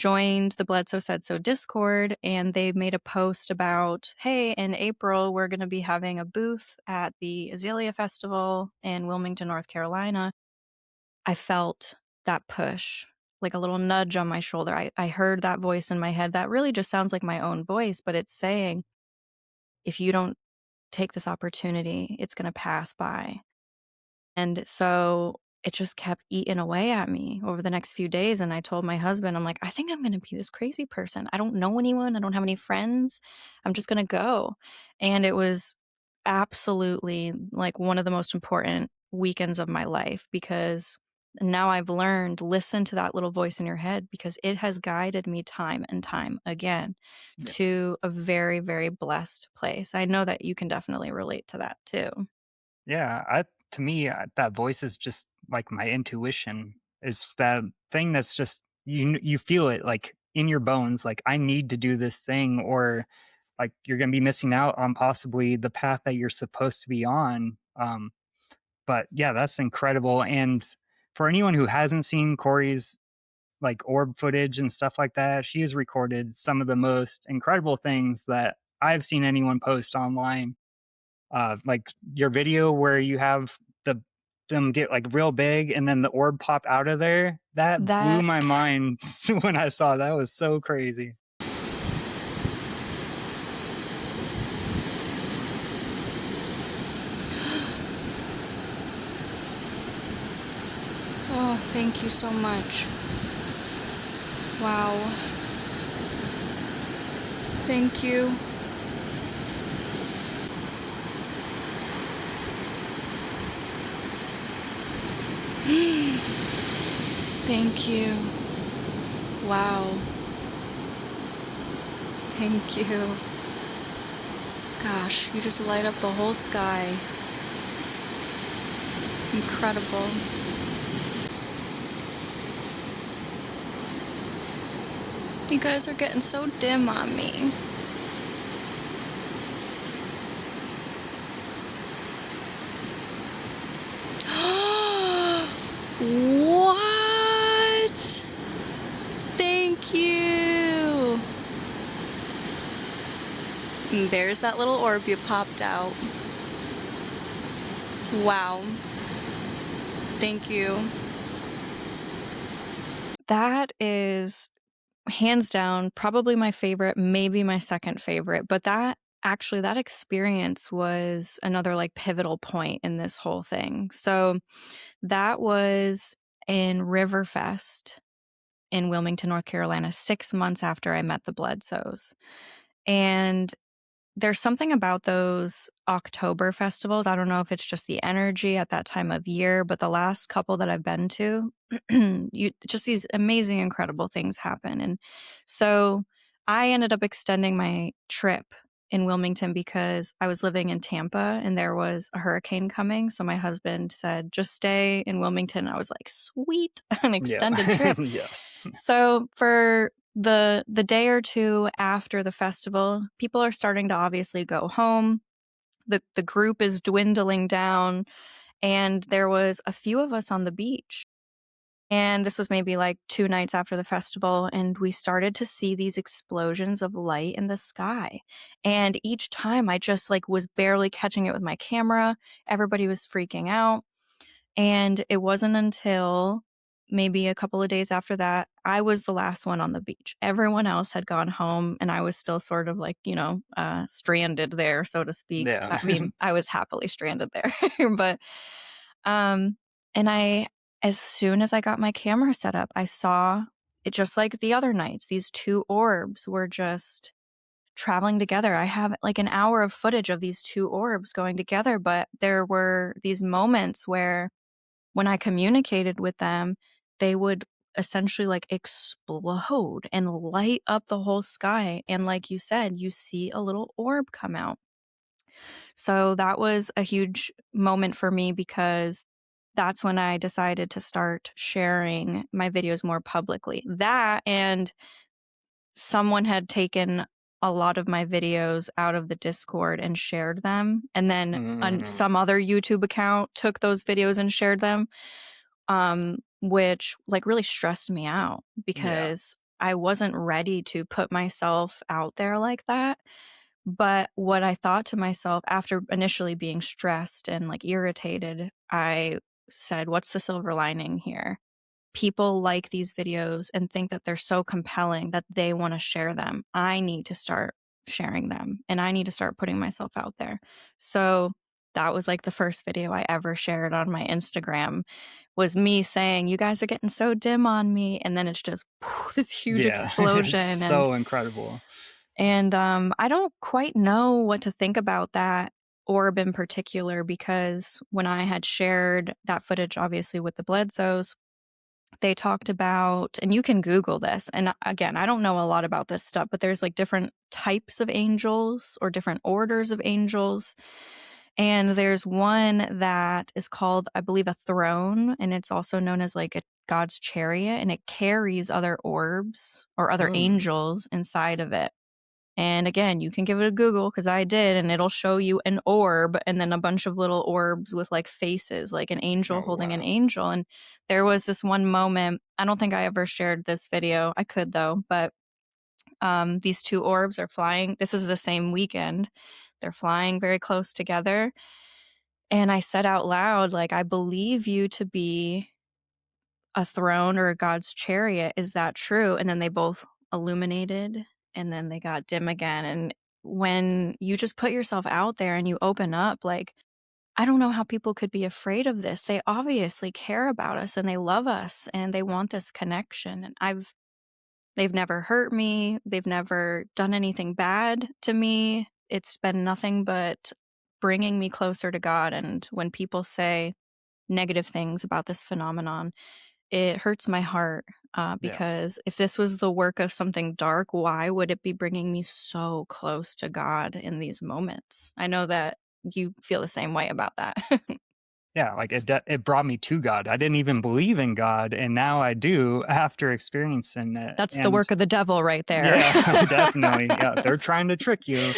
joined the Bledsoe Said So Discord, and they made a post about, hey, in April, we're going to be having a booth at the Azalea Festival in Wilmington, North Carolina. I felt that push, like a little nudge on my shoulder. I heard that voice in my head that really just sounds like my own voice, but it's saying, if you don't take this opportunity, it's going to pass by. And so it just kept eating away at me over the next few days. And I told my husband, I'm like, I think I'm going to be this crazy person. I don't know anyone. I don't have any friends. I'm just going to go. And it was absolutely like one of the most important weekends of my life, because now I've learned, listen to that little voice in your head, because it has guided me time and time again Yes. to a very, very blessed place. I know that you can definitely relate to that too. Yeah, to me, that voice is just like my intuition. It's that thing that's just you feel it like in your bones. Like I need to do this thing, or like you're going to be missing out on possibly the path that you're supposed to be on. But yeah, that's incredible. And for anyone who hasn't seen Kory's like orb footage and stuff like that, she has recorded some of the most incredible things that I've seen anyone post online. Like your video where you have them get like real big and then the orb pop out of there. That blew That my mind when I saw that. It was so crazy. Oh, thank you so much. Wow. Thank you. Thank you. Wow. Thank you. Gosh, you just light up the whole sky. Incredible. You guys are getting so dim on me. What? Thank you. And there's that little orb you popped out. Wow. Thank you. That is hands down probably my favorite, maybe my second favorite, but that experience was another like pivotal point in this whole thing. So that was in Riverfest in Wilmington, North Carolina, 6 months after I met the Bledsoes. And there's something about those October festivals. I don't know if it's just the energy at that time of year, but the last couple that I've been to, just these amazing, incredible things happen. And so I ended up extending my trip in Wilmington because I was living in Tampa and there was a hurricane coming. So my husband said, just stay in Wilmington. I was like, sweet, an Yeah. extended trip. Yes. So for the day or two after the festival, people are starting to obviously go home. The group is dwindling down, and there was a few of us on the beach. And this was maybe like 2 nights after the festival, and we started to see these explosions of light in the sky. And each time I just like was barely catching it with my camera. Everybody was freaking out. And it wasn't until maybe a couple of days after that, I was the last one on the beach. Everyone else had gone home, and I was still sort of like, stranded there, so to speak. Yeah. I mean, I was happily stranded there. But, and as soon as I got my camera set up, I saw it just like the other nights. These two orbs were just traveling together. I have like an hour of footage of these two orbs going together, but there were these moments where when I communicated with them, they would essentially like explode and light up the whole sky. And like you said, you see a little orb come out. So that was a huge moment for me because that's when I decided to start sharing my videos more publicly. That and someone had taken a lot of my videos out of the Discord and shared them. And then some other YouTube account took those videos and shared them. Which like really stressed me out Yeah. because I wasn't ready to put myself out there like that. But what I thought to myself after initially being stressed and, like, irritated, I said, "What's the silver lining here?" People like these videos and think that they're so compelling that they wanna share them. I need to start sharing them, and I need to start putting myself out there. So, that was, like, the first video I ever shared on my Instagram, was me saying, "You guys are getting so dim on me," and then it's just this huge Yeah, it's explosion, so incredible. I don't quite know what to think about that orb in particular because when I had shared that footage, obviously, with the Bledsoes, they talked about, and you can Google this, and again, I don't know a lot about this stuff, but there's like different types of angels or different orders of angels. And there's one that is called, I believe, a throne, and it's also known as like a God's chariot, and it carries other orbs or other Oh, angels inside of it. And again, you can give it a Google because I did, and it'll show you an orb and then a bunch of little orbs with like faces, like an angel oh holding an wow. angel. And there was this one moment, I don't think I ever shared this video. I could though, but these two orbs are flying. This is the same weekend. They're flying very close together. And I said out loud, like, I believe you to be a throne or a God's chariot. Is that true? And then they both illuminated and then they got dim again. And when you just put yourself out there and you open up, like, I don't know how people could be afraid of this. They obviously care about us and they love us and they want this connection. And they've never hurt me. They've never done anything bad to me. It's been nothing but bringing me closer to God. And when people say negative things about this phenomenon, it hurts my heart, Yeah. because if this was the work of something dark, why would it be bringing me so close to God in these moments? I know that you feel the same way about that. Yeah, like it brought me to God. I didn't even believe in God, and now I do after experiencing it. That's the And work of the devil right there. yeah, definitely. Yeah, they're trying to trick you.